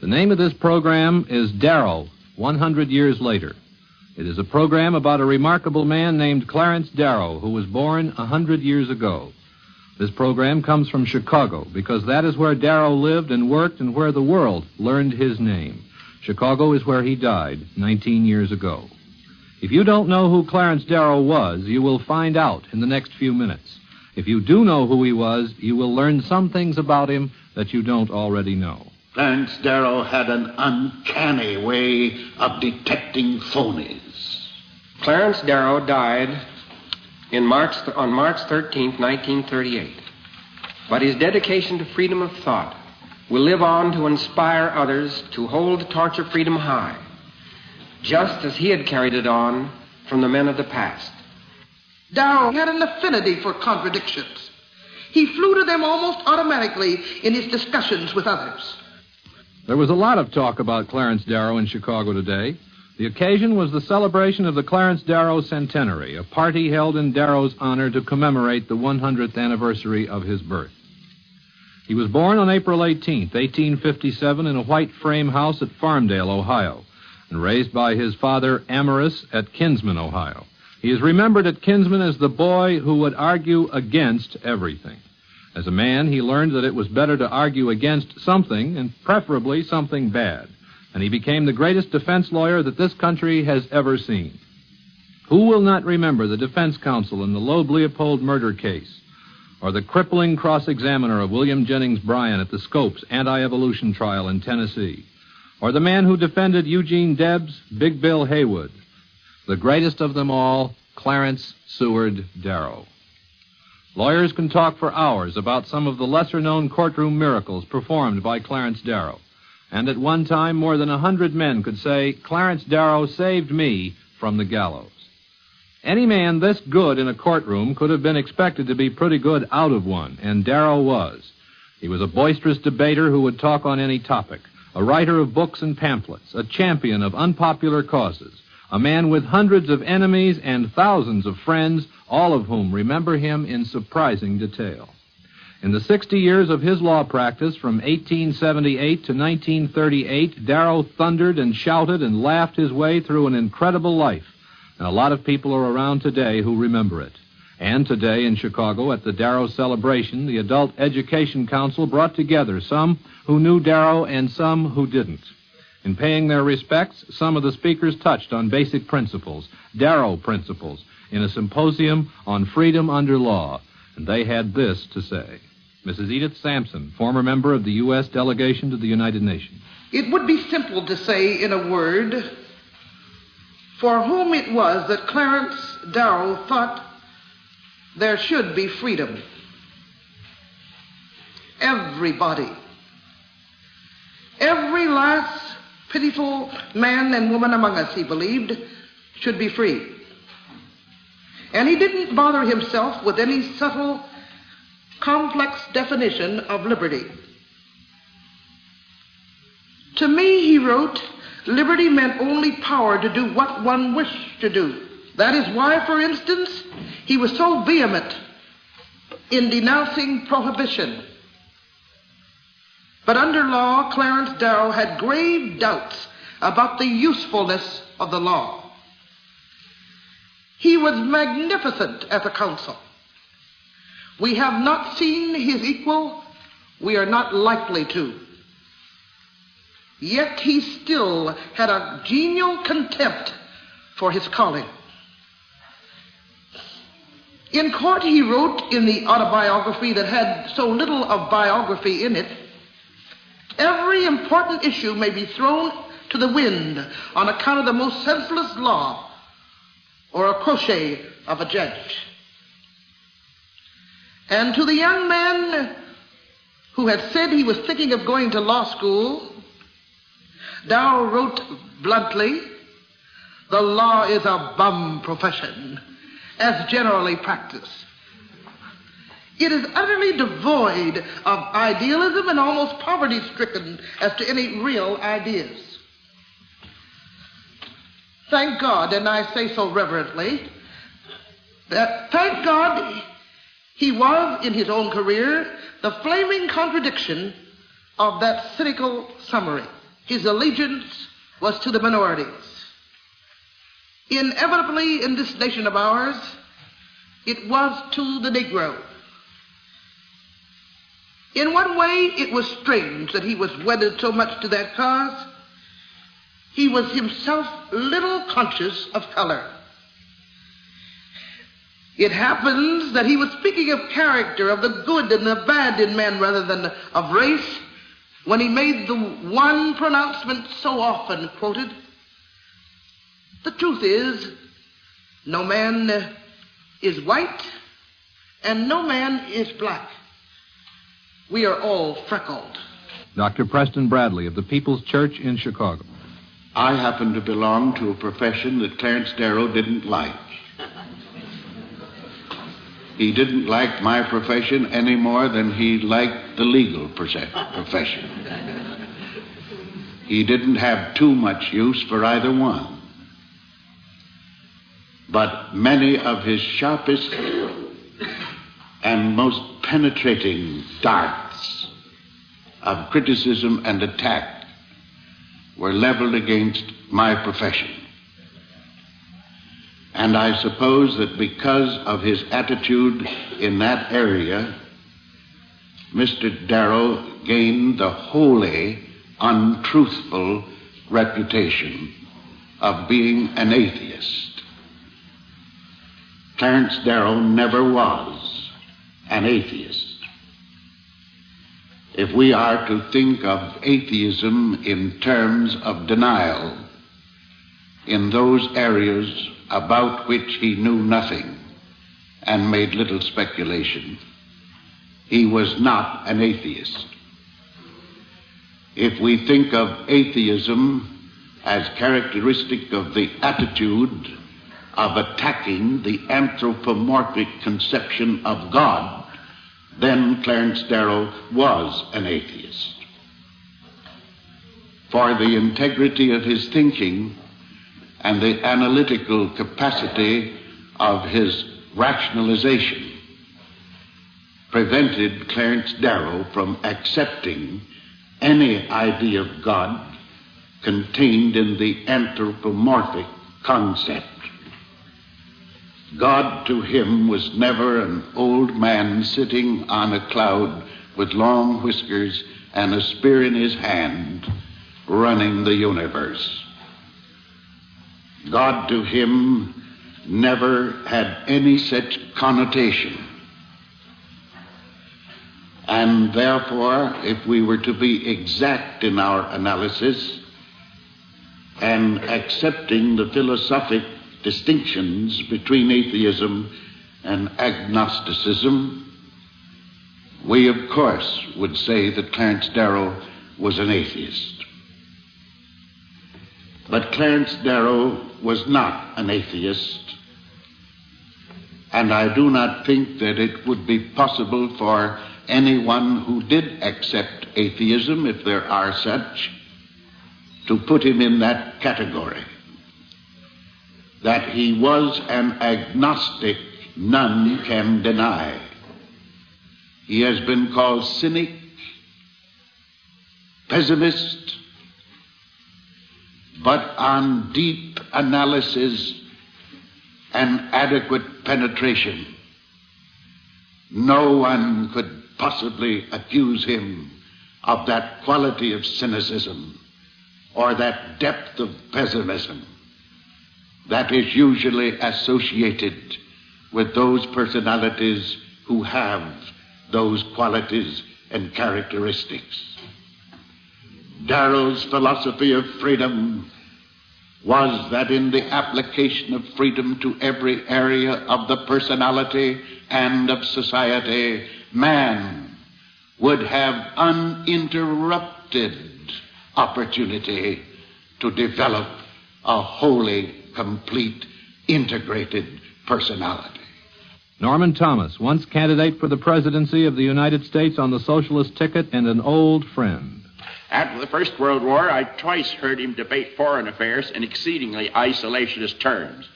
The name of this program is Darrow, 100 Years Later. It is a program about a remarkable man named Clarence Darrow, who was born 100 years ago. This program comes from Chicago because that is where Darrow lived and worked and where the world learned his name. Chicago is where he died 19 years ago. If you don't know who Clarence Darrow was, you will find out in the next few minutes. If you do know who he was, you will learn some things about him that you don't already know. Clarence Darrow had an uncanny way of detecting phonies. Clarence Darrow died on March 13th, 1938. But his dedication to freedom of thought will live on to inspire others to hold the torch of freedom high, just as he had carried it on from the men of the past. Darrow had an affinity for contradictions. He flew to them almost automatically in his discussions with others. There was a lot of talk about Clarence Darrow in Chicago today. The occasion was the celebration of the Clarence Darrow Centenary, a party held in Darrow's honor to commemorate the 100th anniversary of his birth. He was born on April 18th, 1857, in a white frame house at Farmdale, Ohio, and raised by his father, Amorous, at Kinsman, Ohio. He is remembered at Kinsman as the boy who would argue against everything. As a man, he learned that it was better to argue against something, and preferably something bad. And he became the greatest defense lawyer that this country has ever seen. Who will not remember the defense counsel in the Loeb Leopold murder case, or the crippling cross-examiner of William Jennings Bryan at the Scopes anti-evolution trial in Tennessee, or the man who defended Eugene Debs, Big Bill Haywood, the greatest of them all, Clarence Seward Darrow. Lawyers can talk for hours about some of the lesser-known courtroom miracles performed by Clarence Darrow. And at one time, more than 100 men could say, Clarence Darrow saved me from the gallows. Any man this good in a courtroom could have been expected to be pretty good out of one, and Darrow was. He was a boisterous debater who would talk on any topic, a writer of books and pamphlets, a champion of unpopular causes, a man with hundreds of enemies and thousands of friends, all of whom remember him in surprising detail. In the 60 years of his law practice, from 1878 to 1938, Darrow thundered and shouted and laughed his way through an incredible life, and a lot of people are around today who remember it. And today in Chicago, at the Darrow celebration, the Adult Education Council brought together some who knew Darrow and some who didn't. In paying their respects, some of the speakers touched on basic principles, Darrow principles, in a symposium on freedom under law, and they had this to say. Mrs. Edith Sampson, former member of the U.S. delegation to the United Nations. It would be simple to say in a word for whom it was that Clarence Darrow thought there should be freedom. Everybody. Every last pitiful man and woman among us, he believed, should be free. And he didn't bother himself with any subtle, complex definition of liberty. To me, he wrote, liberty meant only power to do what one wished to do. That is why, for instance, he was so vehement in denouncing prohibition. But under law, Clarence Darrow had grave doubts about the usefulness of the law. He was magnificent at the council. We have not seen his equal. We are not likely to. Yet he still had a genial contempt for his calling. In court, he wrote in the autobiography that had so little of biography in it, every important issue may be thrown to the wind on account of the most senseless law or a crochet of a judge. And to the young man who had said he was thinking of going to law school, Darrow wrote bluntly, the law is a bum profession, as generally practiced. It is utterly devoid of idealism and almost poverty-stricken as to any real ideas. Thank God, and I say so reverently, that thank God he was, in his own career, the flaming contradiction of that cynical summary. his allegiance was to the minorities. Inevitably, in this nation of ours, it was to the Negro. In one way, it was strange that he was wedded so much to that cause. He was himself little conscious of color. It happens that he was speaking of character, of the good and the bad in men rather than of race, when he made the one pronouncement so often quoted. The truth is, no man is white and no man is black. We are all freckled. Dr. Preston Bradley of the People's Church in Chicago. I happen to belong to a profession that Clarence Darrow didn't like. He didn't like my profession any more than he liked the legal profession. He didn't have too much use for either one. But many of his sharpest and most penetrating darts of criticism and attack were leveled against my profession. And I suppose that because of his attitude in that area, Mr. Darrow gained the wholly untruthful reputation of being an atheist. Clarence Darrow never was an atheist. If we are to think of atheism in terms of denial in those areas about which he knew nothing and made little speculation, he was not an atheist. If we think of atheism as characteristic of the attitude of attacking the anthropomorphic conception of God, then Clarence Darrow was an atheist. For the integrity of his thinking and the analytical capacity of his rationalization prevented Clarence Darrow from accepting any idea of God contained in the anthropomorphic concept. God to him was never an old man sitting on a cloud with long whiskers and a spear in his hand running the universe. God to him never had any such connotation. And therefore, if we were to be exact in our analysis and accepting the philosophic distinctions between atheism and agnosticism, we of course would say that Clarence Darrow was an atheist. But Clarence Darrow was not an atheist, and I do not think that it would be possible for anyone who did accept atheism, if there are such, to put him in that category. That he was an agnostic, none can deny. He has been called cynic, pessimist, but on deep analysis and adequate penetration, no one could possibly accuse him of that quality of cynicism or that depth of pessimism that is usually associated with those personalities who have those qualities and characteristics. Darrow's philosophy of freedom was that in the application of freedom to every area of the personality and of society, man would have uninterrupted opportunity to develop a wholly complete, integrated personality. Norman Thomas, once candidate for the presidency of the United States on the socialist ticket and an old friend. After the First World War, I twice heard him debate foreign affairs in exceedingly isolationist terms.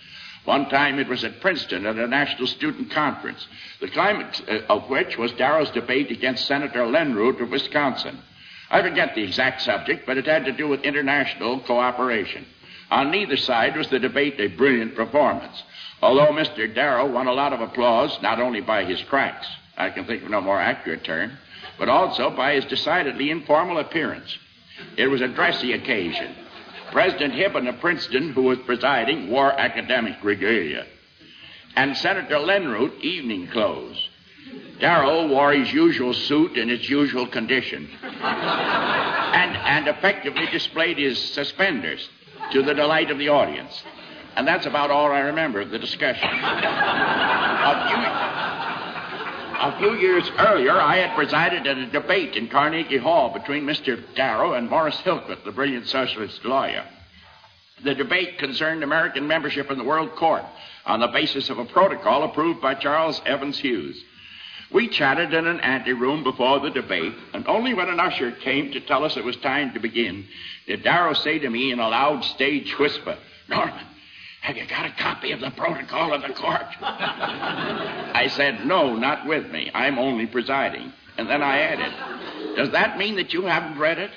One time it was at Princeton at a national student conference, the climate of which was Darrow's debate against Senator Lenroot of Wisconsin. I forget the exact subject, but it had to do with international cooperation. On neither side was the debate a brilliant performance, although Mr. Darrow won a lot of applause not only by his cracks, I can think of no more accurate term, but also by his decidedly informal appearance. It was a dressy occasion. President Hibbon of Princeton, who was presiding, wore academic regalia, and Senator Lenroot evening clothes. Darrow wore his usual suit in its usual condition and effectively displayed his suspenders to the delight of the audience. And that's about all I remember of the discussion. A few years earlier, I had presided at a debate in Carnegie Hall between Mr. Darrow and Morris Hillquit, the brilliant socialist lawyer. The debate concerned American membership in the World Court on the basis of a protocol approved by Charles Evans Hughes. We chatted in an anteroom before the debate, and only when an usher came to tell us it was time to begin did Darrow say to me in a loud stage whisper, "Norman, have you got a copy of the protocol of the court?" I said, "No, not with me. I'm only presiding." And then I added, "Does that mean that you haven't read it?"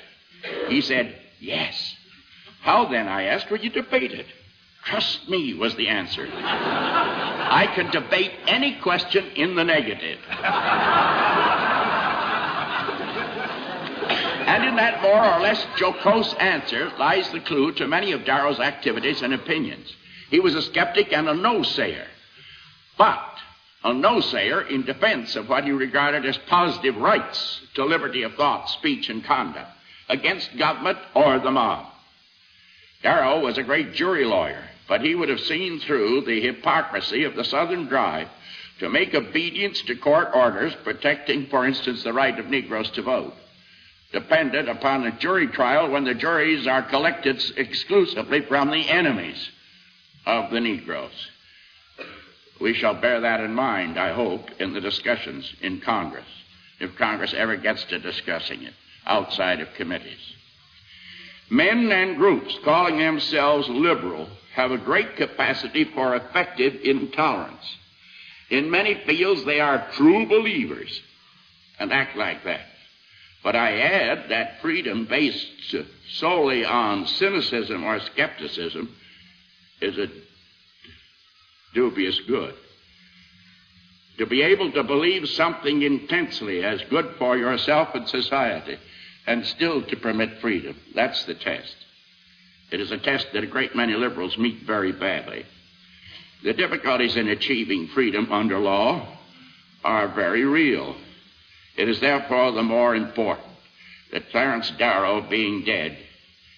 He said, "Yes." "How then," I asked, "will you debate it?" "Trust me," was the answer. "I can debate any question in the negative." And in that more or less jocose answer lies the clue to many of Darrow's activities and opinions. He was a skeptic and a no-sayer, but a no-sayer in defense of what he regarded as positive rights to liberty of thought, speech, and conduct, against government or the mob. Darrow was a great jury lawyer, but he would have seen through the hypocrisy of the Southern drive to make obedience to court orders protecting, for instance, the right of Negroes to vote, dependent upon a jury trial when the juries are collected exclusively from the enemies of the Negroes. We shall bear that in mind, I hope, in the discussions in Congress, if Congress ever gets to discussing it outside of committees. Men and groups calling themselves liberal have a great capacity for effective intolerance. In many fields, they are true believers and act like that. But I add that freedom based solely on cynicism or skepticism is a dubious good. To be able to believe something intensely as good for yourself and society and still to permit freedom, that's the test. It is a test that a great many liberals meet very badly. The difficulties in achieving freedom under law are very real. It is therefore the more important that Clarence Darrow, being dead,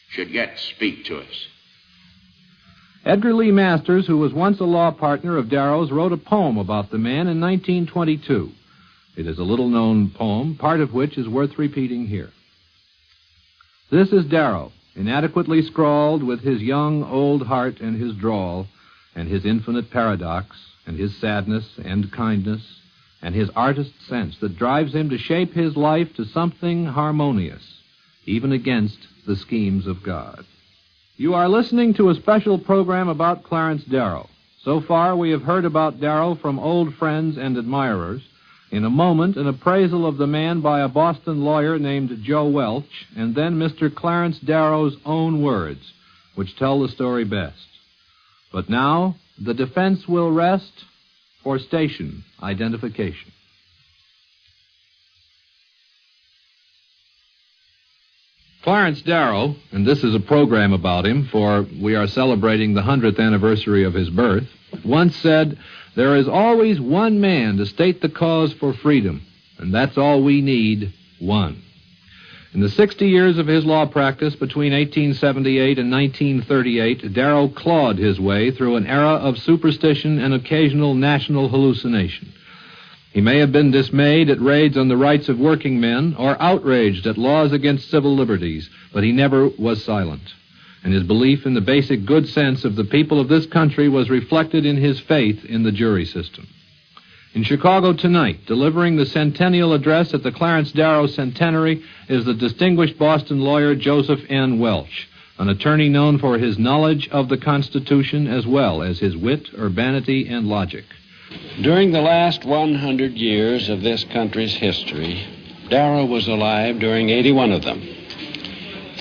should yet speak to us. Edgar Lee Masters, who was once a law partner of Darrow's, wrote a poem about the man in 1922. It is a little-known poem, part of which is worth repeating here. This is Darrow, inadequately scrawled, with his young, old heart and his drawl, and his infinite paradox, and his sadness and kindness, and his artist sense that drives him to shape his life to something harmonious, even against the schemes of God. You are listening to a special program about Clarence Darrow. So far, we have heard about Darrow from old friends and admirers. In a moment, an appraisal of the man by a Boston lawyer named Joe Welch, and then Mr. Clarence Darrow's own words, which tell the story best. But now, the defense will rest for station identification. Clarence Darrow, and this is a program about him, for we are celebrating the 100th anniversary of his birth, once said, "There is always one man to state the cause for freedom, and that's all we need, one." In the 60 years of his law practice between 1878 and 1938, Darrow clawed his way through an era of superstition and occasional national hallucination. He may have been dismayed at raids on the rights of working men or outraged at laws against civil liberties, but he never was silent. And his belief in the basic good sense of the people of this country was reflected in his faith in the jury system. In Chicago tonight, delivering the centennial address at the Clarence Darrow Centenary, is the distinguished Boston lawyer Joseph N. Welch, an attorney known for his knowledge of the Constitution as well as his wit, urbanity, and logic. During the last 100 years of this country's history, Darrow was alive during 81 of them.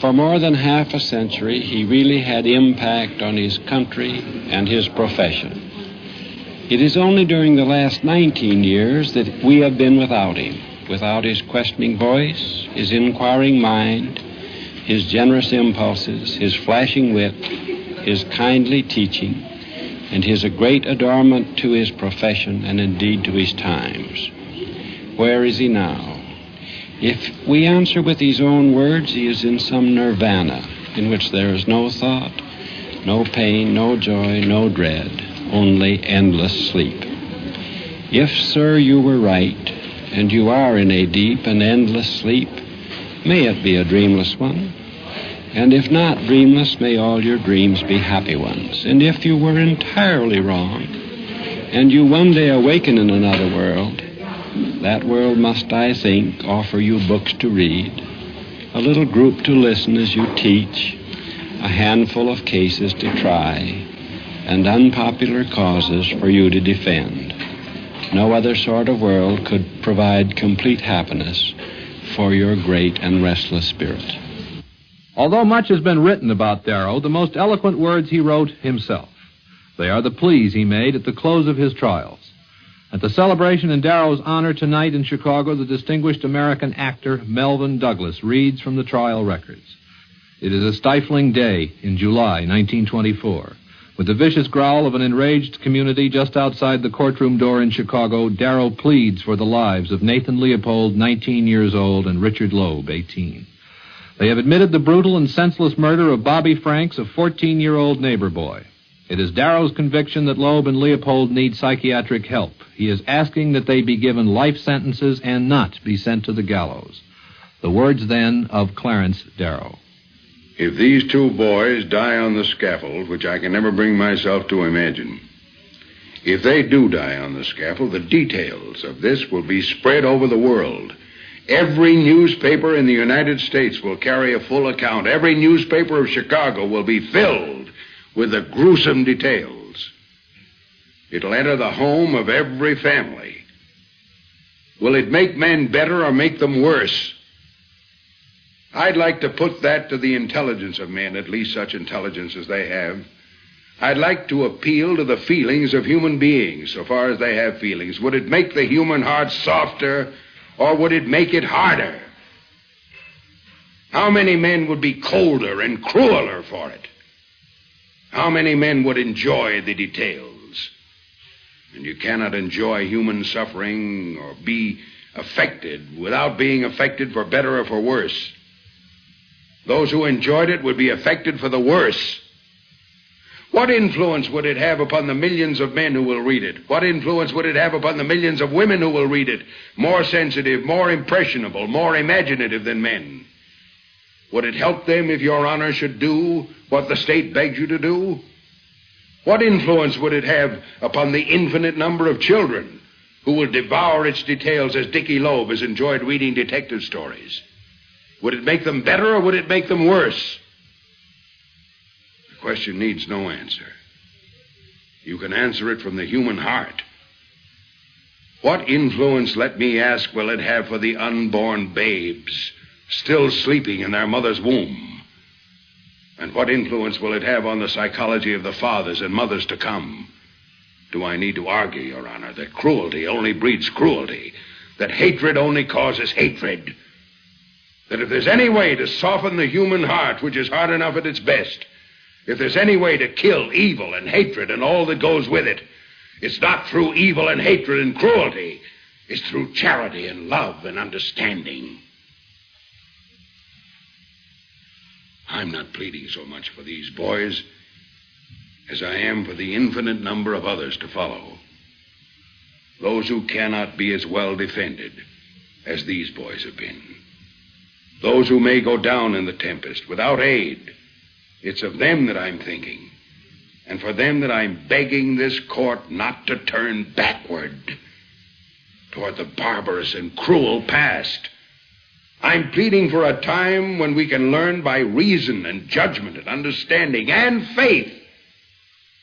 For more than half a century, he really had impact on his country and his profession. It is only during the last 19 years that we have been without him, without his questioning voice, his inquiring mind, his generous impulses, his flashing wit, his kindly teaching, and his great adornment to his profession and indeed to his times. Where is he now? If we answer with his own words, he is in some nirvana in which there is no thought, no pain, no joy, no dread, only endless sleep. If, sir, you were right, and you are in a deep and endless sleep, may it be a dreamless one. And if not dreamless, may all your dreams be happy ones. And if you were entirely wrong, and you one day awaken in another world, that world must, I think, offer you books to read, a little group to listen as you teach, a handful of cases to try, and unpopular causes for you to defend. No other sort of world could provide complete happiness for your great and restless spirit. Although much has been written about Darrow, the most eloquent words he wrote himself. They are the pleas he made at the close of his trials. At the celebration in Darrow's honor tonight in Chicago, the distinguished American actor Melvyn Douglas reads from the trial records. It is a stifling day in July 1924. With the vicious growl of an enraged community just outside the courtroom door in Chicago, Darrow pleads for the lives of Nathan Leopold, 19 years old, and Richard Loeb, 18. They have admitted the brutal and senseless murder of Bobby Franks, a 14-year-old neighbor boy. It is Darrow's conviction that Loeb and Leopold need psychiatric help. He is asking that they be given life sentences and not be sent to the gallows. The words, then, of Clarence Darrow. If these two boys die on the scaffold, which I can never bring myself to imagine, if they do die on the scaffold, the details of this will be spread over the world. Every newspaper in the United States will carry a full account. Every newspaper of Chicago will be filled with the gruesome details. It'll enter the home of every family. Will it make men better or make them worse? I'd like to put that to the intelligence of men, at least such intelligence as they have. I'd like to appeal to the feelings of human beings, so far as they have feelings. Would it make the human heart softer, or would it make it harder? How many men would be colder and crueler for it? How many men would enjoy the details? And you cannot enjoy human suffering or be affected without being affected for better or for worse. Those who enjoyed it would be affected for the worse. What influence would it have upon the millions of men who will read it? What influence would it have upon the millions of women who will read it? More sensitive, more impressionable, more imaginative than men. Would it help them if Your Honor should do what the state begs you to do? What influence would it have upon the infinite number of children who will devour its details as Dickie Loeb has enjoyed reading detective stories? Would it make them better or would it make them worse? The question needs no answer. You can answer it from the human heart. What influence, let me ask, will it have for the unborn babes still sleeping in their mother's womb? And what influence will it have on the psychology of the fathers and mothers to come? Do I need to argue, Your Honor, that cruelty only breeds cruelty, that hatred only causes hatred, that if there's any way to soften the human heart, which is hard enough at its best, if there's any way to kill evil and hatred and all that goes with it, it's not through evil and hatred and cruelty. It's through charity and love and understanding. I'm not pleading so much for these boys as I am for the infinite number of others to follow. Those who cannot be as well defended as these boys have been. Those who may go down in the tempest without aid. It's of them that I'm thinking. And for them that I'm begging this court not to turn backward toward the barbarous and cruel past. I'm pleading for a time when we can learn by reason and judgment and understanding and faith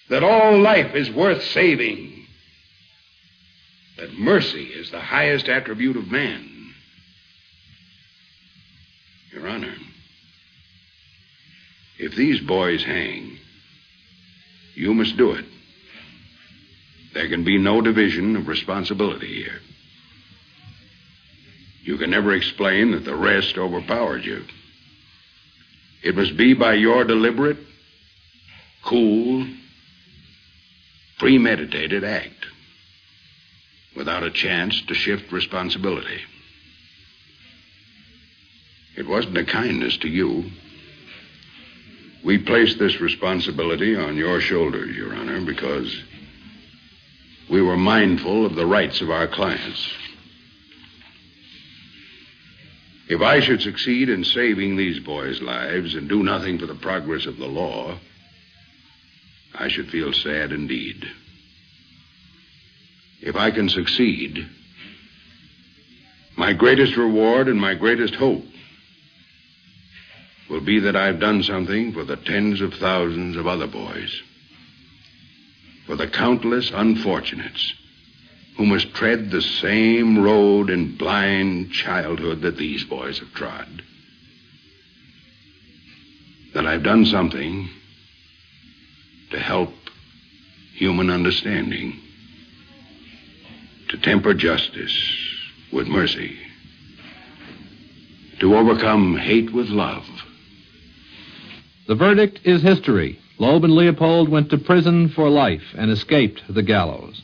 that all life is worth saving, that mercy is the highest attribute of man, Your Honor, if these boys hang, you must do it. There can be no division of responsibility here. You can never explain that the rest overpowered you. It must be by your deliberate, cool, premeditated act, without a chance to shift responsibility. It wasn't a kindness to you. We placed this responsibility on your shoulders, Your Honor, because we were mindful of the rights of our clients. If I should succeed in saving these boys' lives and do nothing for the progress of the law, I should feel sad indeed. If I can succeed, my greatest reward and my greatest hope will be that I've done something for the tens of thousands of other boys, for the countless unfortunates who must tread the same road in blind childhood that these boys have trod. That I've done something to help human understanding, to temper justice with mercy, to overcome hate with love. The verdict is history. Loeb and Leopold went to prison for life and escaped the gallows.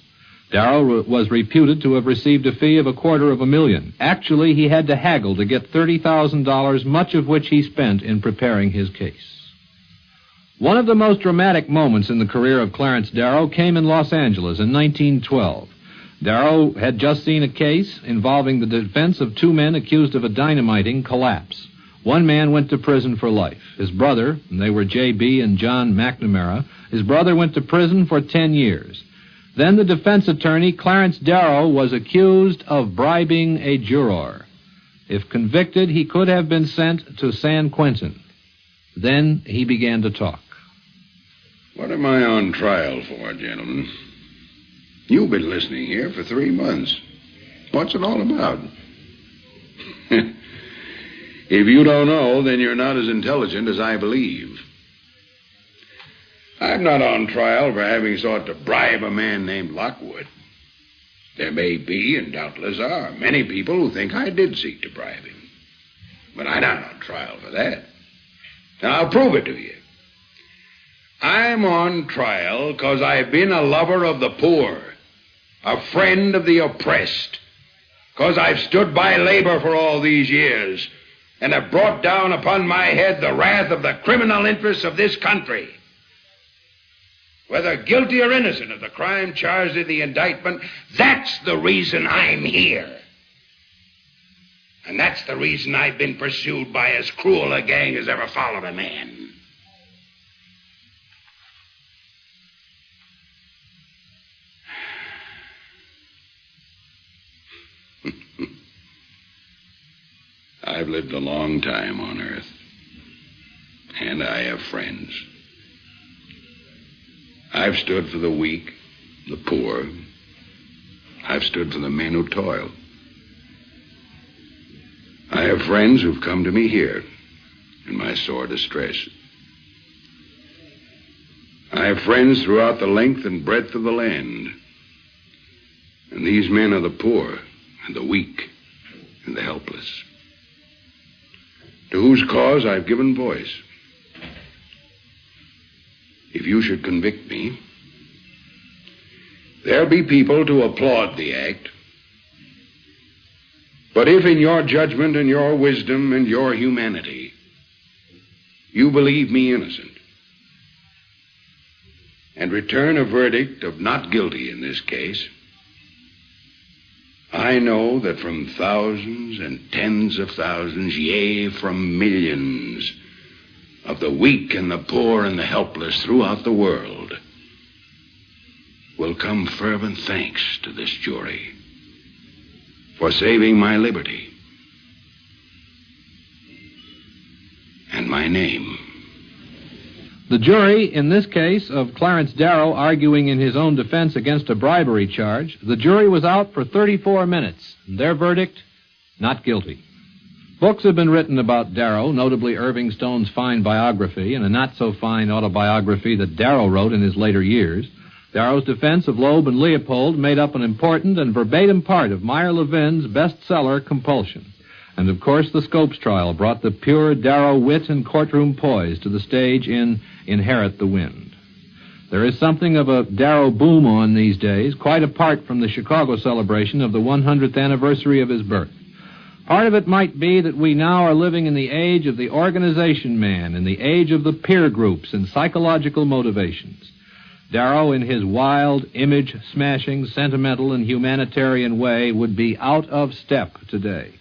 Darrow was reputed to have received a fee of $250,000. Actually, he had to haggle to get $30,000, much of which he spent in preparing his case. One of the most dramatic moments in the career of Clarence Darrow came in Los Angeles in 1912. Darrow had just seen a case involving the defense of two men accused of a dynamiting collapse. One man went to prison for life. His brother, and they were J.B. and John McNamara, his brother went to prison for 10 years. Then the defense attorney, Clarence Darrow, was accused of bribing a juror. If convicted, he could have been sent to San Quentin. Then he began to talk. What am I on trial for, gentlemen? You've been listening here for 3 months. What's it all about? If you don't know, then you're not as intelligent as I believe. I'm not on trial for having sought to bribe a man named Lockwood. There may be, and doubtless are, many people who think I did seek to bribe him. But I'm not on trial for that. And I'll prove it to you. I'm on trial because I've been a lover of the poor, a friend of the oppressed, because I've stood by labor for all these years and have brought down upon my head the wrath of the criminal interests of this country. Whether guilty or innocent of the crime charged in the indictment, that's the reason I'm here. And that's the reason I've been pursued by as cruel a gang as ever followed a man. I've lived a long time on Earth, and I have friends. I've stood for the weak, the poor. I've stood for the men who toil. I have friends who've come to me here in my sore distress. I have friends throughout the length and breadth of the land. And these men are the poor and the weak and the helpless, to whose cause I've given voice. If you should convict me, there'll be people to applaud the act. But if in your judgment and your wisdom and your humanity, you believe me innocent and return a verdict of not guilty in this case, I know that from thousands and tens of thousands, yea, from millions of the weak and the poor and the helpless throughout the world will come fervent thanks to this jury for saving my liberty and my name. The jury, in this case of Clarence Darrow arguing in his own defense against a bribery charge, the jury was out for 34 minutes. Their verdict, not guilty. Books have been written about Darrow, notably Irving Stone's fine biography and a not-so-fine autobiography that Darrow wrote in his later years. Darrow's defense of Loeb and Leopold made up an important and verbatim part of Meyer Levin's bestseller, Compulsion. And, of course, the Scopes trial brought the pure Darrow wit and courtroom poise to the stage in Inherit the Wind. There is something of a Darrow boom on these days, quite apart from the Chicago celebration of the 100th anniversary of his birth. Part of it might be that we now are living in the age of the organization man, in the age of the peer groups and psychological motivations. Darrow, in his wild, image-smashing, sentimental, and humanitarian way, would be out of step today.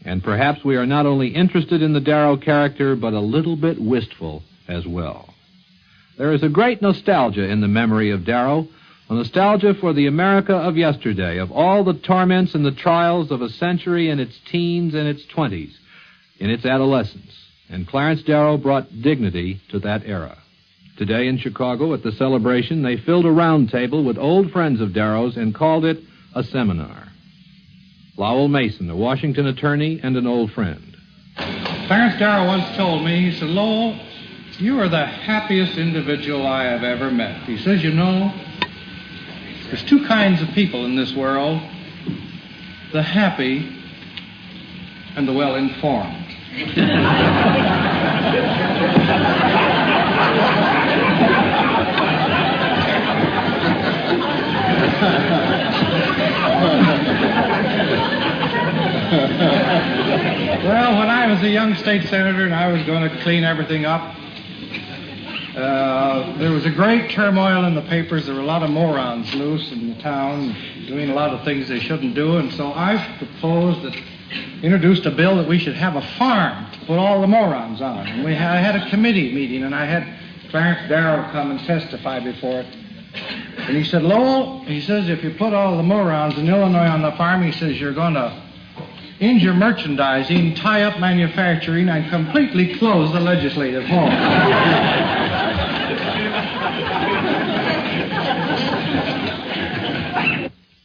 And perhaps we are not only interested in the Darrow character, but a little bit wistful as well. There is a great nostalgia in the memory of Darrow, a nostalgia for the America of yesterday, of all the torments and the trials of a century in its teens and its 20s, in its adolescence. And Clarence Darrow brought dignity to that era. Today in Chicago, at the celebration, they filled a round table with old friends of Darrow's and called it a seminar. Lowell Mason, a Washington attorney and an old friend. Clarence Darrow once told me, he said, "Lowell, you are the happiest individual I have ever met." He says, "You know, there's two kinds of people in this world, the happy and the well-informed." Well, when I was a young state senator and I was going to clean everything up, there was a great turmoil in the papers. There were a lot of morons loose in the town doing a lot of things they shouldn't do, and so I introduced a bill that we should have a farm to put all the morons on. And I had a committee meeting, and I had Clarence Darrow come and testify before it. And he said, "Lowell," he says, "if you put all the morons in Illinois on the farm," he says, "you're going to injure merchandising, tie up manufacturing, and completely close the legislative hall."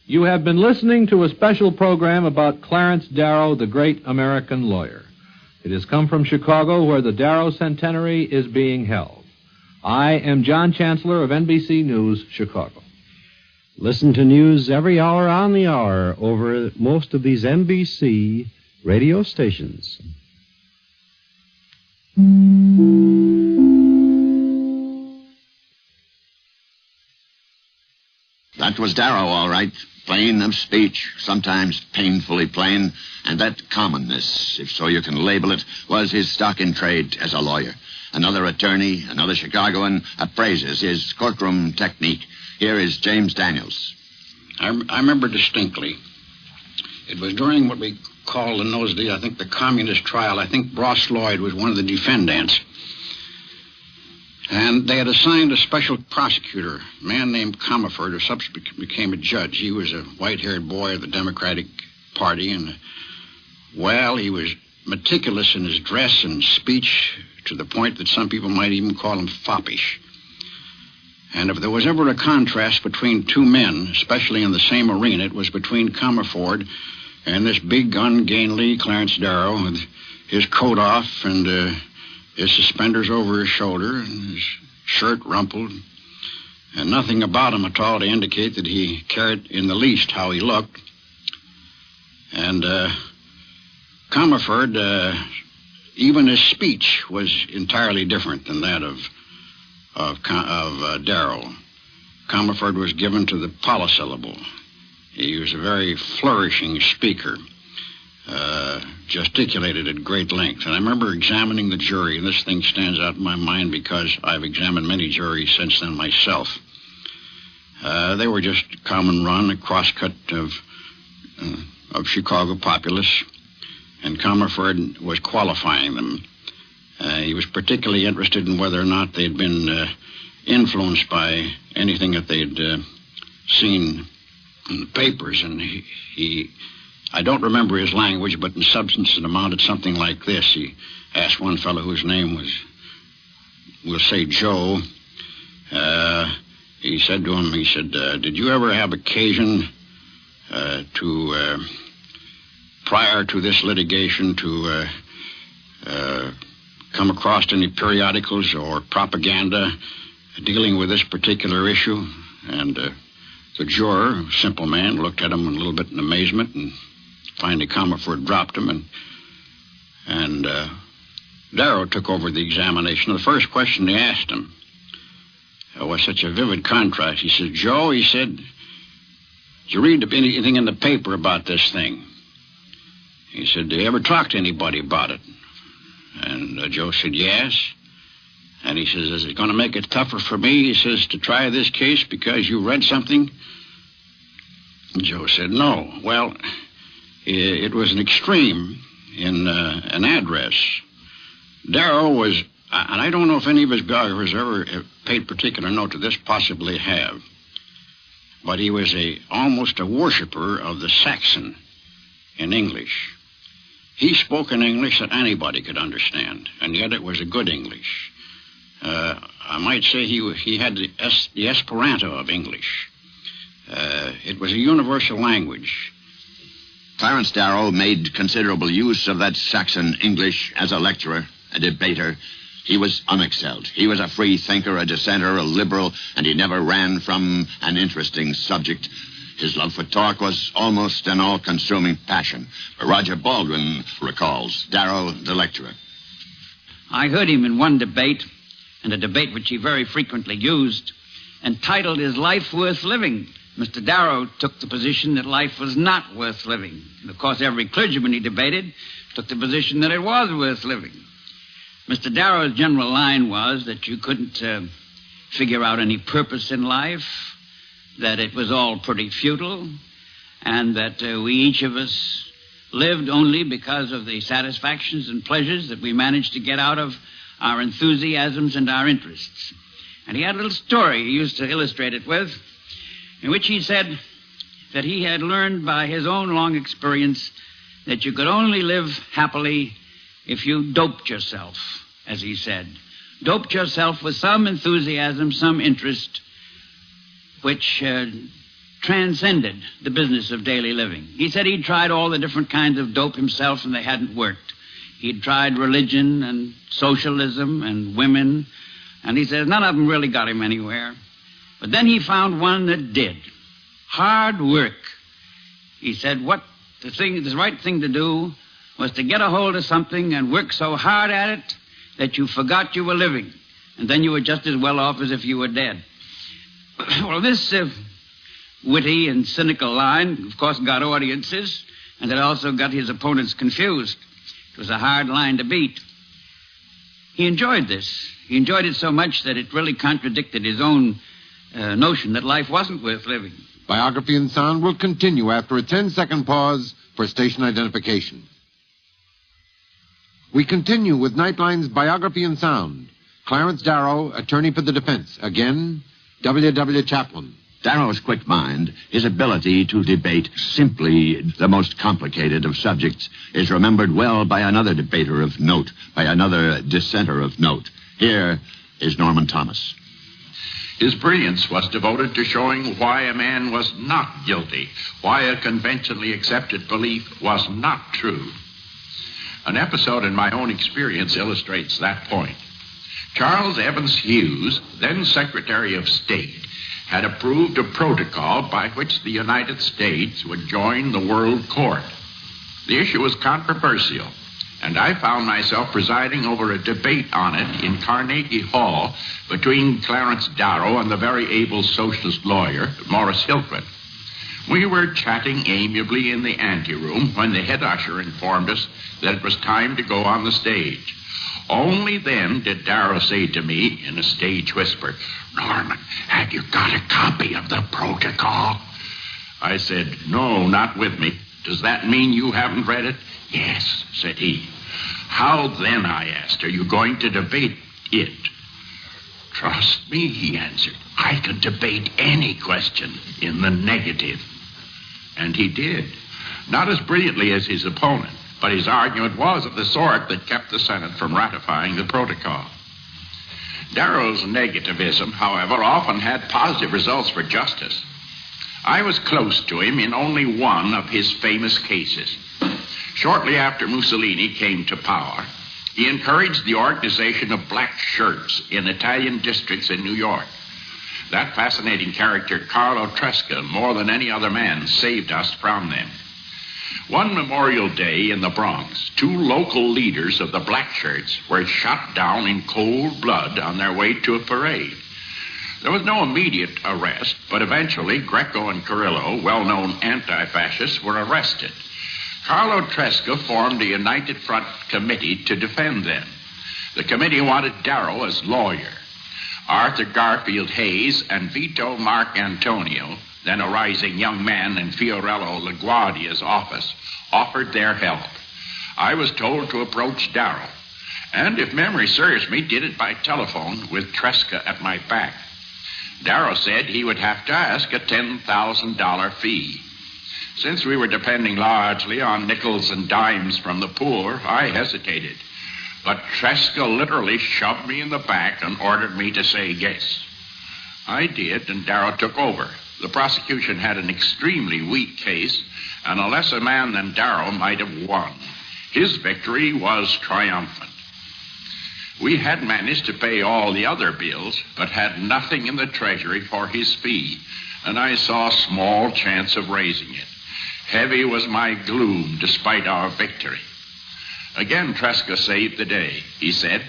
You have been listening to a special program about Clarence Darrow, the great American lawyer. It has come from Chicago, where the Darrow centenary is being held. I am John Chancellor of NBC News, Chicago. Listen to news every hour on the hour over most of these NBC radio stations. That was Darrow, all right. Plain of speech, sometimes painfully plain, and that commonness, if so you can label it, was his stock in trade as a lawyer. Another attorney, another Chicagoan, appraises his courtroom technique. Here is James Daniels. I remember distinctly. It was during what we called in those days, I think, the communist trial. I think Ross Lloyd was one of the defendants. And they had assigned a special prosecutor, a man named Comerford, who subsequently became a judge. He was a white-haired boy of the Democratic Party, and, well, he was meticulous in his dress and speech to the point that some people might even call him foppish. And if there was ever a contrast between two men, especially in the same arena, it was between Comerford and this big, ungainly Clarence Darrow with his coat off and his suspenders over his shoulder and his shirt rumpled, and nothing about him at all to indicate that he cared in the least how he looked. And Comerford, even his speech was entirely different than that of Darrow. Comerford was given to the polysyllable. He was a very flourishing speaker, gesticulated at great length. And I remember examining the jury, and this thing stands out in my mind because I've examined many juries since then myself. They were just common run, a crosscut of Chicago populace, and Comerford was qualifying them. He was particularly interested in whether or not they'd been influenced by anything that they'd seen in the papers, and I don't remember his language, but in substance it amounted something like this. He asked one fellow whose name was, we'll say, Joe. He said to him, did you ever have occasion to prior to this litigation to come across any periodicals or propaganda dealing with this particular issue? And the juror, simple man, looked at him a little bit in amazement, and finally Comerford dropped him, and Darrow took over the examination. The first question he asked him was such a vivid contrast. He said, "Joe," he said, "did you read anything in the paper about this thing?" He said, "Did you ever talk to anybody about it?" And Joe said, "Yes." And he says, "Is it going to make it tougher for me," he says, "to try this case because you read something?" And Joe said, "No." Well, it was an extreme in an address. Darrow was, and I don't know if any of his biographers ever paid particular note to this, possibly have, but he was almost a worshiper of the Saxon in English. He spoke an English that anybody could understand, and yet it was a good English. I might say he had the Esperanto of English. It was a universal language. Clarence Darrow made considerable use of that Saxon English as a lecturer, a debater. He was unexcelled. He was a free thinker, a dissenter, a liberal, and he never ran from an interesting subject. His love for talk was almost an all-consuming passion. Roger Baldwin recalls Darrow, the lecturer. I heard him in one debate, and a debate which he very frequently used, entitled "Is Life Worth Living?" Mr. Darrow took the position that life was not worth living. And, of course, every clergyman he debated took the position that it was worth living. Mr. Darrow's general line was that you couldn't figure out any purpose in life, that it was all pretty futile, and that we each of us lived only because of the satisfactions and pleasures that we managed to get out of our enthusiasms and our interests. And he had a little story he used to illustrate it with, in which he said that he had learned by his own long experience that you could only live happily if you doped yourself, as he said. Doped yourself with some enthusiasm, some interest, which transcended the business of daily living. He said he'd tried all the different kinds of dope himself, and they hadn't worked. He'd tried religion and socialism and women, and he says none of them really got him anywhere. But then he found one that did. Hard work. He said the right thing to do was to get a hold of something and work so hard at it that you forgot you were living, and then you were just as well off as if you were dead. Well, this witty and cynical line, of course, got audiences, and it also got his opponents confused. It was a hard line to beat. He enjoyed this. He enjoyed it so much that it really contradicted his own notion that life wasn't worth living. Biography and Sound will continue after a 10-second pause for station identification. We continue with Nightline's Biography and Sound. Clarence Darrow, attorney for the defense. Again, W.W. Chaplin. Darrow's quick mind, his ability to debate simply the most complicated of subjects, is remembered well by another debater of note, by another dissenter of note. Here is Norman Thomas. His brilliance was devoted to showing why a man was not guilty, why a conventionally accepted belief was not true. An episode in my own experience illustrates that point. Charles Evans Hughes, then Secretary of State, had approved a protocol by which the United States would join the World Court. The issue was controversial, and I found myself presiding over a debate on it in Carnegie Hall between Clarence Darrow and the very able socialist lawyer, Morris Hiltman. We were chatting amiably in the anteroom when the head usher informed us that it was time to go on the stage. Only then did Darrow say to me in a stage whisper, "Norman, have you got a copy of the protocol?" I said, "No, not with me. Does that mean you haven't read it?" "Yes," said he. "How then," I asked, "are you going to debate it?" "Trust me," he answered. "I could debate any question in the negative." And he did. Not as brilliantly as his opponent, but his argument was of the sort that kept the Senate from ratifying the protocol. Darrow's negativism, however, often had positive results for justice. I was close to him in only one of his famous cases. Shortly after Mussolini came to power, he encouraged the organization of black shirts in Italian districts in New York. That fascinating character, Carlo Tresca, more than any other man, saved us from them. One Memorial Day in the Bronx, 2 local leaders of the black shirts were shot down in cold blood on their way to a parade. There was no immediate arrest, but eventually Greco and Carrillo, well-known anti-fascists, were arrested. Carlo Tresca formed a United Front committee to defend them. The committee wanted Darrow as lawyer. Arthur Garfield Hayes and Vito Marcantonio, then a rising young man in Fiorello LaGuardia's office, offered their help. I was told to approach Darrow, and if memory serves me, did it by telephone with Tresca at my back. Darrow said he would have to ask a $10,000 fee. Since we were depending largely on nickels and dimes from the poor, I hesitated. But Tresca literally shoved me in the back and ordered me to say yes. I did, and Darrow took over. The prosecution had an extremely weak case, and a lesser man than Darrow might have won. His victory was triumphant. We had managed to pay all the other bills, but had nothing in the treasury for his fee, and I saw small chance of raising it. Heavy was my gloom despite our victory. Again, Tresca saved the day. He said,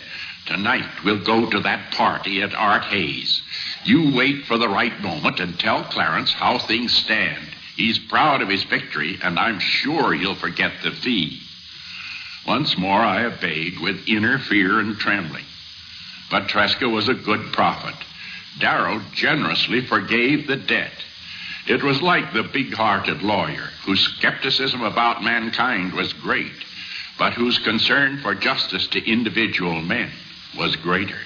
"Tonight we'll go to that party at Art Hayes. You wait for the right moment and tell Clarence how things stand. He's proud of his victory, and I'm sure he'll forget the fee." Once more I obeyed with inner fear and trembling. But Tresca was a good prophet. Darrow generously forgave the debt. It was like the big-hearted lawyer, whose skepticism about mankind was great, but whose concern for justice to individual men was greater.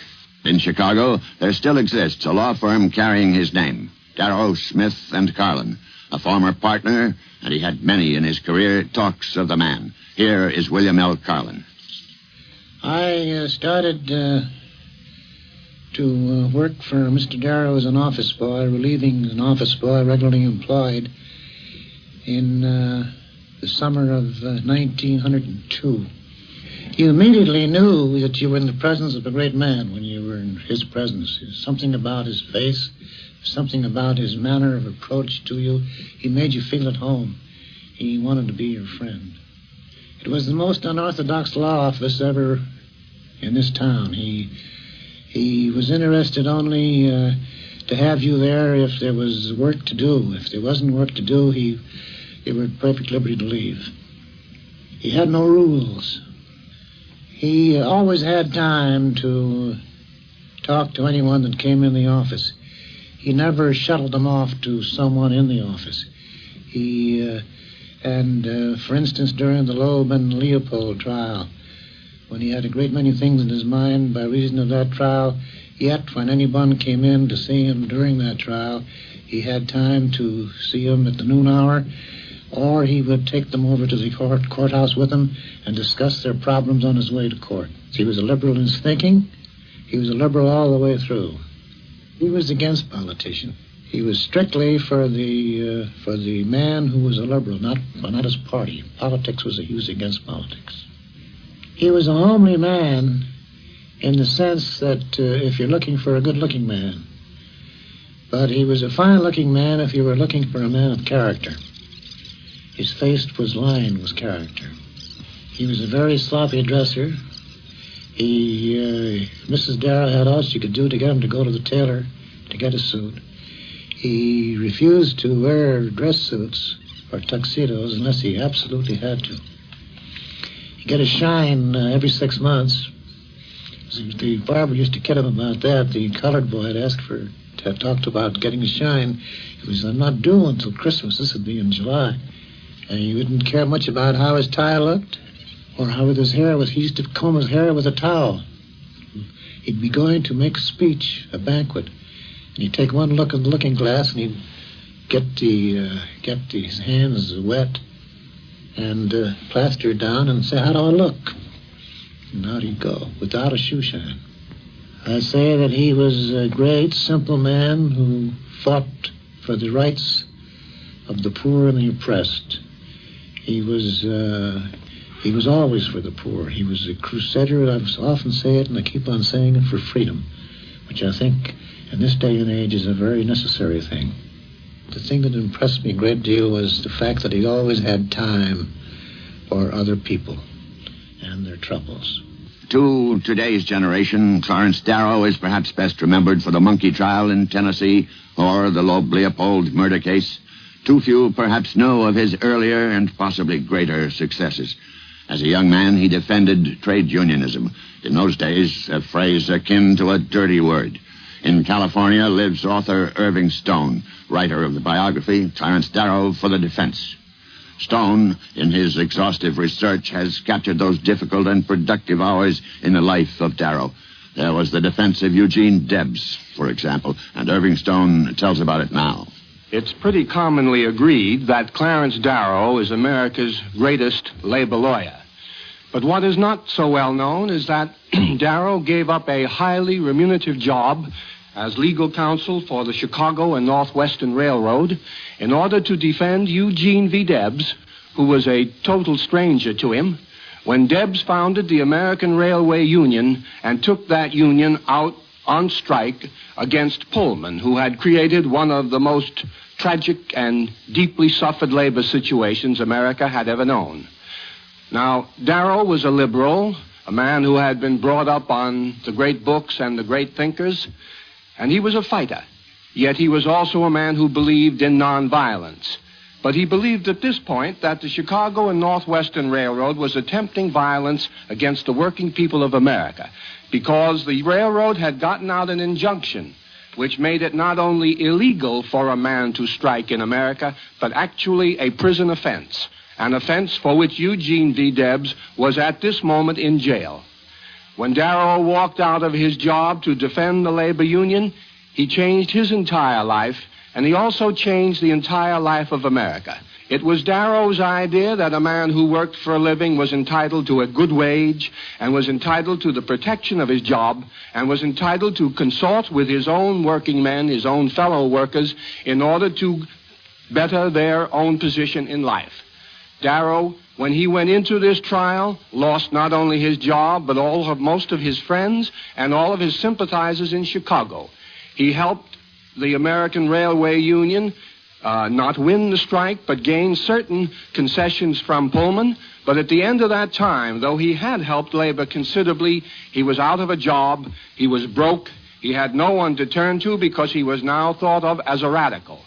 In Chicago, there still exists a law firm carrying his name, Darrow, Smith, and Carlin. A former partner, and he had many in his career, talks of the man. Here is William L. Carlin. I started to work for Mr. Darrow as an office boy, relieving an office boy regularly employed in the summer of 1902. You immediately knew that you were in the presence of a great man when you were in his presence. Something about his face, something about his manner of approach to you. He made you feel at home. He wanted to be your friend. It was the most unorthodox law office ever in this town. He was interested only to have you there if there was work to do. If there wasn't work to do, you were at perfect liberty to leave. He had no rules. He always had time to talk to anyone that came in the office. He never shuttled them off to someone in the office. For instance, during the Loeb and Leopold trial, when he had a great many things in his mind by reason of that trial, yet when anyone came in to see him during that trial, he had time to see him at the noon hour, or he would take them over to the courthouse with him and discuss their problems on his way to court. He was a liberal in his thinking. He was a liberal all the way through. He was against politicians. He was strictly for the man who was a liberal, not his party. Politics he was against politics. He was a homely man in the sense that if you're looking for a good-looking man, but he was a fine-looking man if you were looking for a man of character. His face was lined with character. He was a very sloppy dresser. Mrs. Darrow had all she could do to get him to go to the tailor to get a suit. He refused to wear dress suits or tuxedos unless he absolutely had to. He'd get a shine every 6 months. The barber used to kid him about that. The colored boy had talked about getting a shine. He was not due until Christmas. This would be in July. And he wouldn't care much about how his tie looked or how his hair was. He used to comb his hair with a towel. He'd be going to make a speech, a banquet. And he'd take one look in the looking glass and he'd get his hands wet and plaster it down and say, "How do I look?" And out he'd go, without a shoe shine. I say that he was a great, simple man who fought for the rights of the poor and the oppressed. He was He was always for the poor. He was a crusader, I often say it, and I keep on saying it, for freedom, which I think in this day and age is a very necessary thing. The thing that impressed me a great deal was the fact that he always had time for other people and their troubles. To today's generation, Clarence Darrow is perhaps best remembered for the monkey trial in Tennessee or the Loeb Leopold murder case. Too few perhaps know of his earlier and possibly greater successes. As a young man, he defended trade unionism. In those days, a phrase akin to a dirty word. In California lives author Irving Stone, writer of the biography Clarence Darrow for the Defense. Stone, in his exhaustive research, has captured those difficult and productive hours in the life of Darrow. There was the defense of Eugene Debs, for example, and Irving Stone tells about it now. It's pretty commonly agreed that Clarence Darrow is America's greatest labor lawyer. But what is not so well known is that Darrow gave up a highly remunerative job as legal counsel for the Chicago and Northwestern Railroad in order to defend Eugene V. Debs, who was a total stranger to him, when Debs founded the American Railway Union and took that union out on strike against Pullman, who had created one of the most tragic and deeply suffered labor situations America had ever known. Now, Darrow was a liberal, a man who had been brought up on the great books and the great thinkers, and he was a fighter. Yet he was also a man who believed in nonviolence. But he believed at this point that the Chicago and Northwestern Railroad was attempting violence against the working people of America, because the railroad had gotten out an injunction which made it not only illegal for a man to strike in America, but actually a prison offense, an offense for which Eugene V. Debs was at this moment in jail. When Darrow walked out of his job to defend the labor union, he changed his entire life, and he also changed the entire life of America. It was Darrow's idea that a man who worked for a living was entitled to a good wage and was entitled to the protection of his job and was entitled to consort with his own working men, his own fellow workers, in order to better their own position in life. Darrow, when he went into this trial, lost not only his job, but most of his friends and all of his sympathizers in Chicago. He helped the American Railway Union not win the strike, but gain certain concessions from Pullman. But at the end of that time, though he had helped labor considerably, he was out of a job, he was broke, he had no one to turn to because he was now thought of as a radical.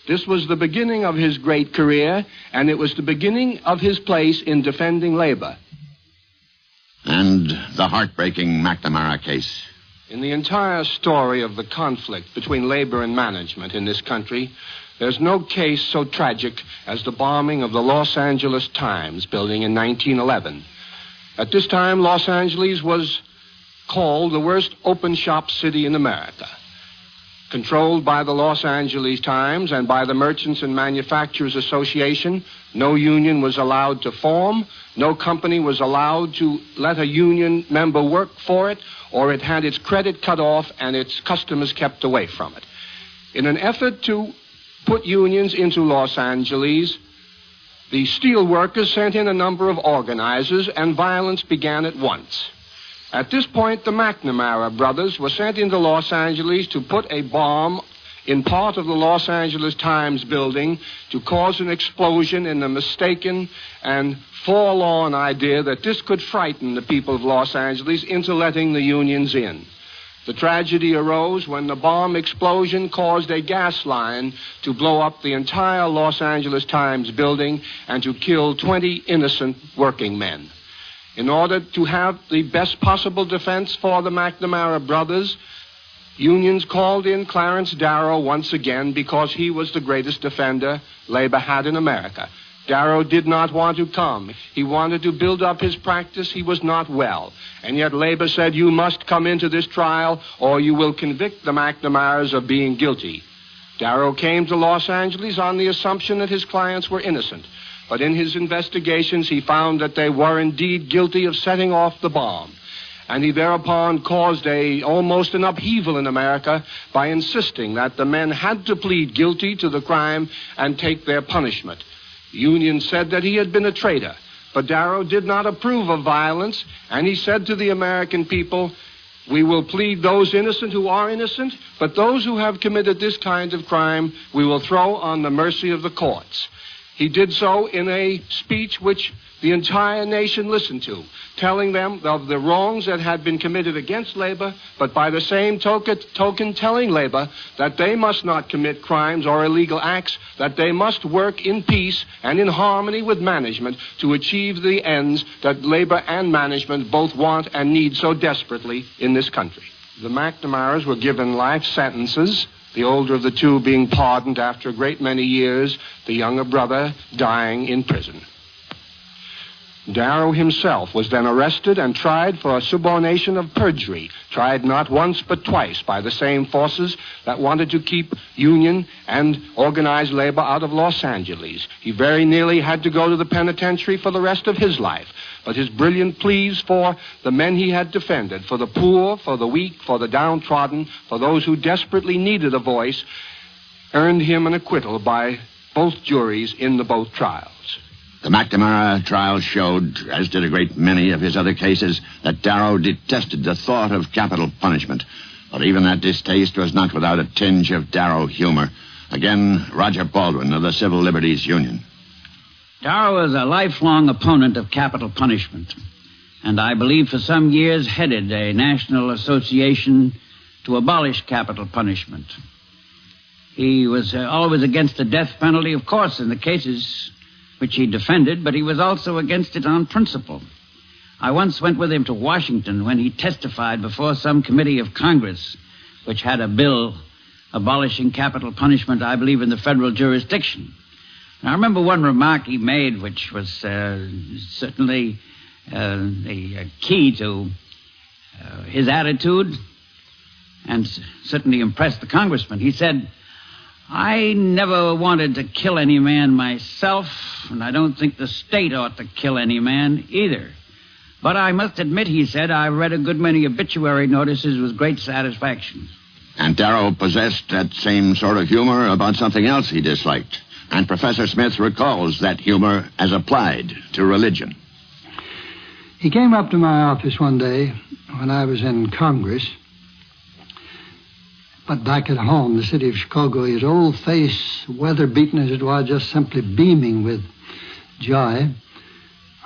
This was the beginning of his great career, and it was the beginning of his place in defending labor. And the heartbreaking McNamara case. In the entire story of the conflict between labor and management in this country, there's no case so tragic as the bombing of the Los Angeles Times building in 1911. At this time, Los Angeles was called the worst open shop city in America. Controlled by the Los Angeles Times and by the Merchants and Manufacturers Association, no union was allowed to form, no company was allowed to let a union member work for it, or it had its credit cut off and its customers kept away from it. In an effort to put unions into Los Angeles, the steel workers sent in a number of organizers, and violence began at once. At this point, the McNamara brothers were sent into Los Angeles to put a bomb in part of the Los Angeles Times building to cause an explosion in the mistaken and forlorn idea that this could frighten the people of Los Angeles into letting the unions in. The tragedy arose when the bomb explosion caused a gas line to blow up the entire Los Angeles Times building and to kill 20 innocent working men. In order to have the best possible defense for the McNamara brothers, unions called in Clarence Darrow once again because he was the greatest defender labor had in America. Darrow did not want to come. He wanted to build up his practice. He was not well. And yet labor said, you must come into this trial or you will convict the McNamaras of being guilty. Darrow came to Los Angeles on the assumption that his clients were innocent. But in his investigations, he found that they were indeed guilty of setting off the bomb. And he thereupon caused almost an upheaval in America by insisting that the men had to plead guilty to the crime and take their punishment. The union said that he had been a traitor, but Darrow did not approve of violence, and he said to the American people, "We will plead those innocent who are innocent, but those who have committed this kind of crime, we will throw on the mercy of the courts." He did so in a speech which the entire nation listened to, telling them of the wrongs that had been committed against labor, but by the same token telling labor that they must not commit crimes or illegal acts, that they must work in peace and in harmony with management to achieve the ends that labor and management both want and need so desperately in this country. The McNamaras were given life sentences, the older of the two being pardoned after a great many years, the younger brother dying in prison. Darrow himself was then arrested and tried for a subornation of perjury, tried not once but twice by the same forces that wanted to keep union and organized labor out of Los Angeles. He very nearly had to go to the penitentiary for the rest of his life, but his brilliant pleas for the men he had defended, for the poor, for the weak, for the downtrodden, for those who desperately needed a voice, earned him an acquittal by both juries in the both trials. The McNamara trial showed, as did a great many of his other cases, that Darrow detested the thought of capital punishment. But even that distaste was not without a tinge of Darrow humor. Again, Roger Baldwin of the Civil Liberties Union. Darrow was a lifelong opponent of capital punishment, and I believe for some years headed a national association to abolish capital punishment. He was always against the death penalty, of course, in the cases which he defended, but he was also against it on principle. I once went with him to Washington when he testified before some committee of Congress which had a bill abolishing capital punishment, I believe, in the federal jurisdiction. And I remember one remark he made which was certainly the key to his attitude and certainly impressed the congressman. He said, "I never wanted to kill any man myself, and I don't think the state ought to kill any man either. But I must admit," he said, "I've read a good many obituary notices with great satisfaction." And Darrow possessed that same sort of humor about something else he disliked. And Professor Smith recalls that humor as applied to religion. He came up to my office one day when I was in Congress. But back at home, the city of Chicago, his old face, weather-beaten as it was, just simply beaming with joy.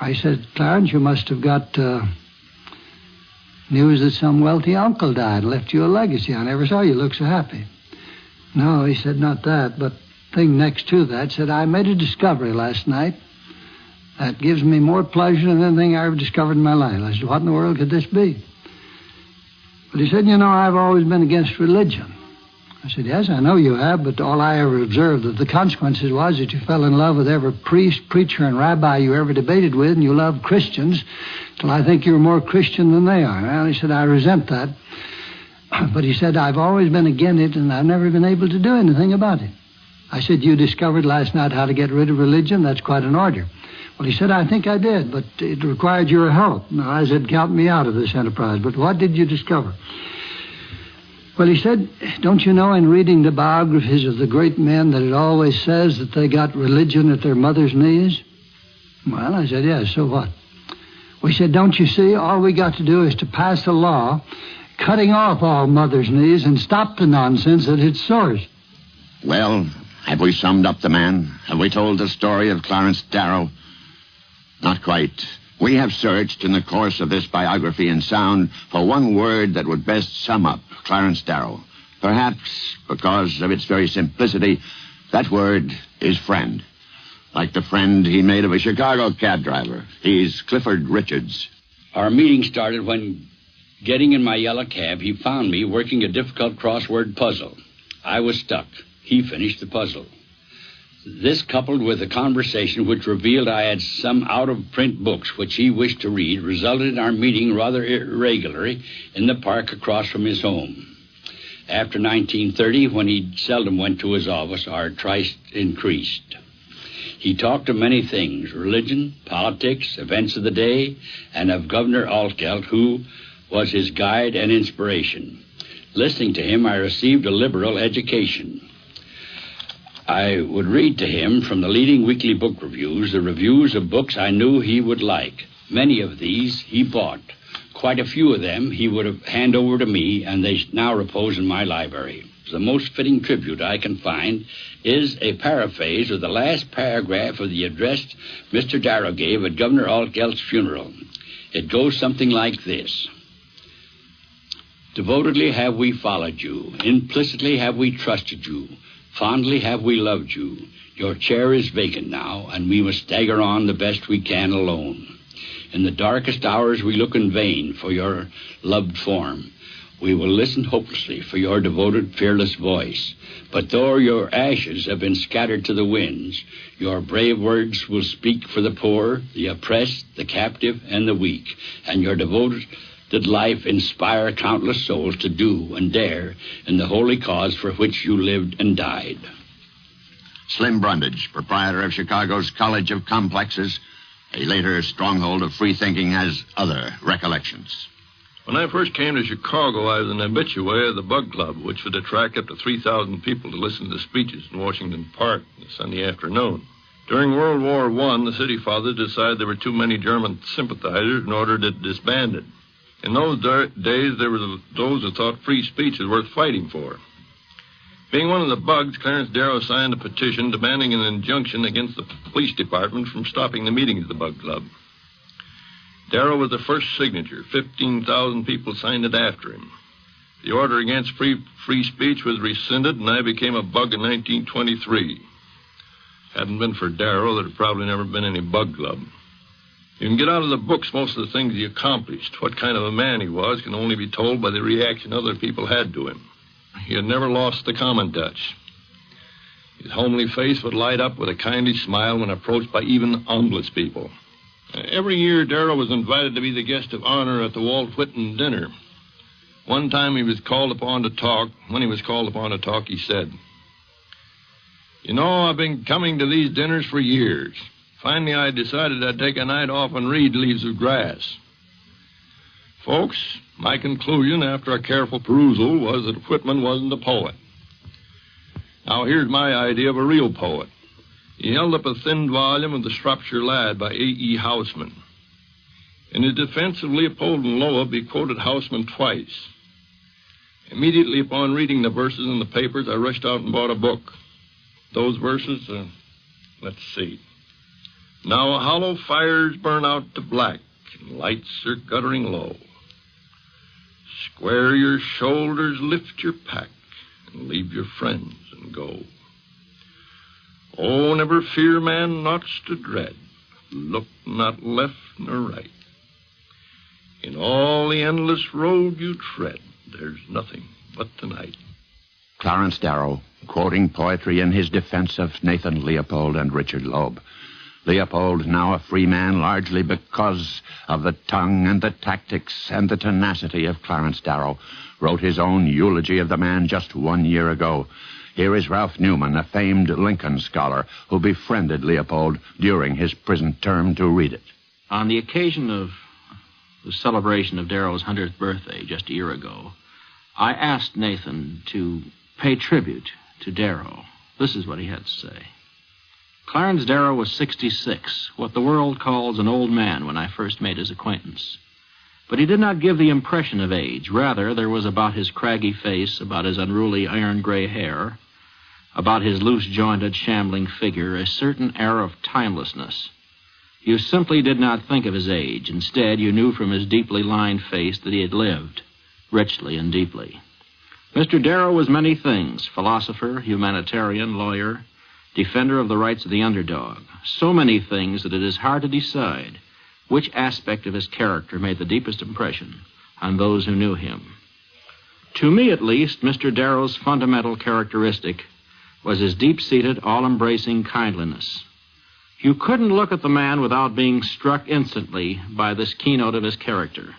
I said, "Clarence, you must have got news that some wealthy uncle died and left you a legacy. I never saw you look so happy." "No," he said, "not that, but thing next to that," said, "I made a discovery last night that gives me more pleasure than anything I ever discovered in my life." I said, "What in the world could this be?" But he said, "You know, I've always been against religion." I said, "Yes, I know you have, but all I ever observed that the consequences was that you fell in love with every priest, preacher, and rabbi you ever debated with, and you loved Christians till I think you're more Christian than they are." Well, he said, "I resent that." But he said, "I've always been against it, and I've never been able to do anything about it." I said, "You discovered last night how to get rid of religion? That's quite an order." Well, he said, "I think I did, but it required your help." Now, I said, "Count me out of this enterprise, but what did you discover?" Well, he said, "Don't you know in reading the biographies of the great men that it always says that they got religion at their mother's knees?" Well, I said, "Yes, so what?" Well, he said, "Don't you see, all we got to do is to pass a law cutting off all mother's knees and stop the nonsense at its source." Well, have we summed up the man? Have we told the story of Clarence Darrow? Not quite. We have searched in the course of this biography in sound for one word that would best sum up Clarence Darrow. Perhaps because of its very simplicity, that word is friend. Like the friend he made of a Chicago cab driver. He's Clifford Richards. Our meeting started when, getting in my yellow cab, he found me working a difficult crossword puzzle. I was stuck. He finished the puzzle. This, coupled with a conversation which revealed I had some out-of-print books which he wished to read, resulted in our meeting rather irregularly in the park across from his home. After 1930, when he seldom went to his office, our tryst increased. He talked of many things: religion, politics, events of the day, and of Governor Altgeld, who was his guide and inspiration. Listening to him, I received a liberal education. I would read to him from the leading weekly book reviews the reviews of books I knew he would like. Many of these he bought. Quite a few of them he would have hand over to me, and they now repose in my library. The most fitting tribute I can find is a paraphrase of the last paragraph of the address Mr. Darrow gave at Governor Altgelt's funeral. It goes something like this. Devotedly have we followed you. Implicitly have we trusted you. Fondly have we loved you. Your chair is vacant now, and we must stagger on the best we can alone. In the darkest hours we look in vain for your loved form. We will listen hopelessly for your devoted, fearless voice. But though your ashes have been scattered to the winds, your brave words will speak for the poor, the oppressed, the captive, and the weak, and your devoted life inspire countless souls to do and dare in the holy cause for which you lived and died. Slim Brundage, proprietor of Chicago's College of Complexes, a later stronghold of free thinking, has other recollections. When I first came to Chicago, I was an habitué of the Bug Club, which would attract up to 3,000 people to listen to speeches in Washington Park on a Sunday afternoon. During World War I, the city fathers decided there were too many German sympathizers and ordered it disbanded. In those days, there were those who thought free speech was worth fighting for. Being one of the Bugs, Clarence Darrow signed a petition demanding an injunction against the police department from stopping the meetings of the Bug Club. Darrow was the first signature. 15,000 people signed it after him. The order against free speech was rescinded, and I became a Bug in 1923. Hadn't been for Darrow, there'd probably never been any Bug Club. You can get out of the books most of the things he accomplished. What kind of a man he was can only be told by the reaction other people had to him. He had never lost the common touch. His homely face would light up with a kindly smile when approached by even homeless people. Every year, Darrow was invited to be the guest of honor at the Walt Whitman dinner. One time he was called upon to talk. When he was called upon to talk, he said, "You know, I've been coming to these dinners for years. Finally, I decided I'd take a night off and read Leaves of Grass." Folks, my conclusion after a careful perusal was that Whitman wasn't a poet. Now, here's my idea of a real poet. He held up a thin volume of The Shropshire Lad by A.E. Houseman. In his defense of Leopold and Loeb, he quoted Houseman twice. Immediately upon reading the verses in the papers, I rushed out and bought a book. Those verses, let's see. Now hollow fires burn out to black, and lights are guttering low. Square your shoulders, lift your pack, and leave your friends and go. Oh, never fear man nought's to dread. Look not left nor right. In all the endless road you tread, there's nothing but tonight. Clarence Darrow, quoting poetry in his defense of Nathan Leopold and Richard Loeb. Leopold, now a free man, largely because of the tongue and the tactics and the tenacity of Clarence Darrow, wrote his own eulogy of the man just 1 year ago. Here is Ralph Newman, a famed Lincoln scholar who befriended Leopold during his prison term, to read it. On the occasion of the celebration of Darrow's 100th birthday just a year ago, I asked Nathan to pay tribute to Darrow. This is what he had to say. Clarence Darrow was 66, what the world calls an old man when I first made his acquaintance. But he did not give the impression of age. Rather, there was about his craggy face, about his unruly iron-gray hair, about his loose-jointed, shambling figure, a certain air of timelessness. You simply did not think of his age. Instead, you knew from his deeply lined face that he had lived, richly and deeply. Mr. Darrow was many things: philosopher, humanitarian, lawyer, defender of the rights of the underdog. So many things that it is hard to decide which aspect of his character made the deepest impression on those who knew him. To me, at least, Mr. Darrow's fundamental characteristic was his deep-seated, all-embracing kindliness. You couldn't look at the man without being struck instantly by this keynote of his character.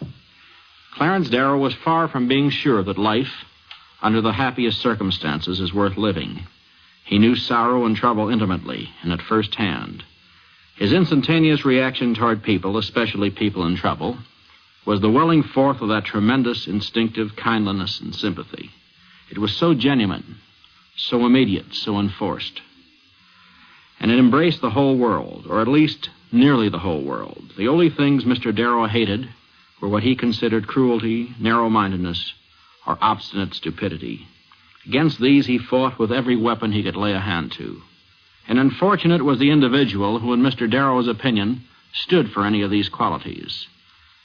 Clarence Darrow was far from being sure that life, under the happiest circumstances, is worth living. He knew sorrow and trouble intimately and at first hand. His instantaneous reaction toward people, especially people in trouble, was the welling forth of that tremendous instinctive kindliness and sympathy. It was so genuine, so immediate, so enforced. and it embraced the whole world, or at least nearly the whole world. The only things Mr. Darrow hated were what he considered cruelty, narrow-mindedness, or obstinate stupidity. Against these he fought with every weapon he could lay a hand to. And unfortunate was the individual who, in Mr. Darrow's opinion, stood for any of these qualities.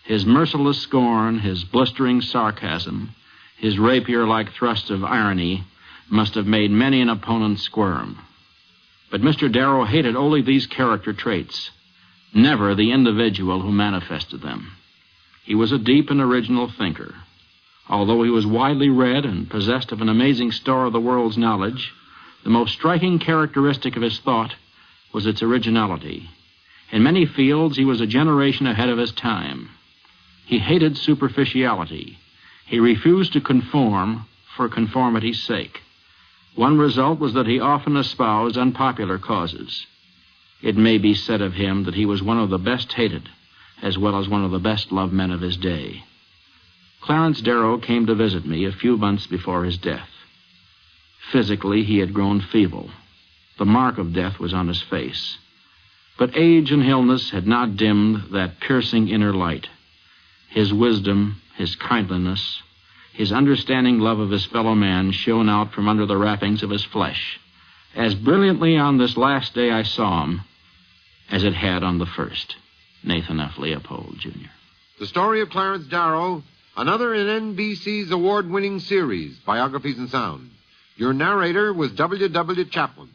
His merciless scorn, his blistering sarcasm, his rapier-like thrust of irony must have made many an opponent squirm. But Mr. Darrow hated only these character traits, never the individual who manifested them. He was a deep and original thinker. Although he was widely read and possessed of an amazing store of the world's knowledge, the most striking characteristic of his thought was its originality. In many fields, he was a generation ahead of his time. He hated superficiality. He refused to conform for conformity's sake. One result was that he often espoused unpopular causes. It may be said of him that he was one of the best hated, as well as one of the best loved men of his day. Clarence Darrow came to visit me a few months before his death. Physically, he had grown feeble. The mark of death was on his face. But age and illness had not dimmed that piercing inner light. His wisdom, his kindliness, his understanding love of his fellow man shone out from under the wrappings of his flesh, as brilliantly on this last day I saw him as it had on the first. Nathan F. Leopold, Jr. The story of Clarence Darrow, another in NBC's award-winning series, Biographies in Sound. Your narrator was W. W. Chaplin.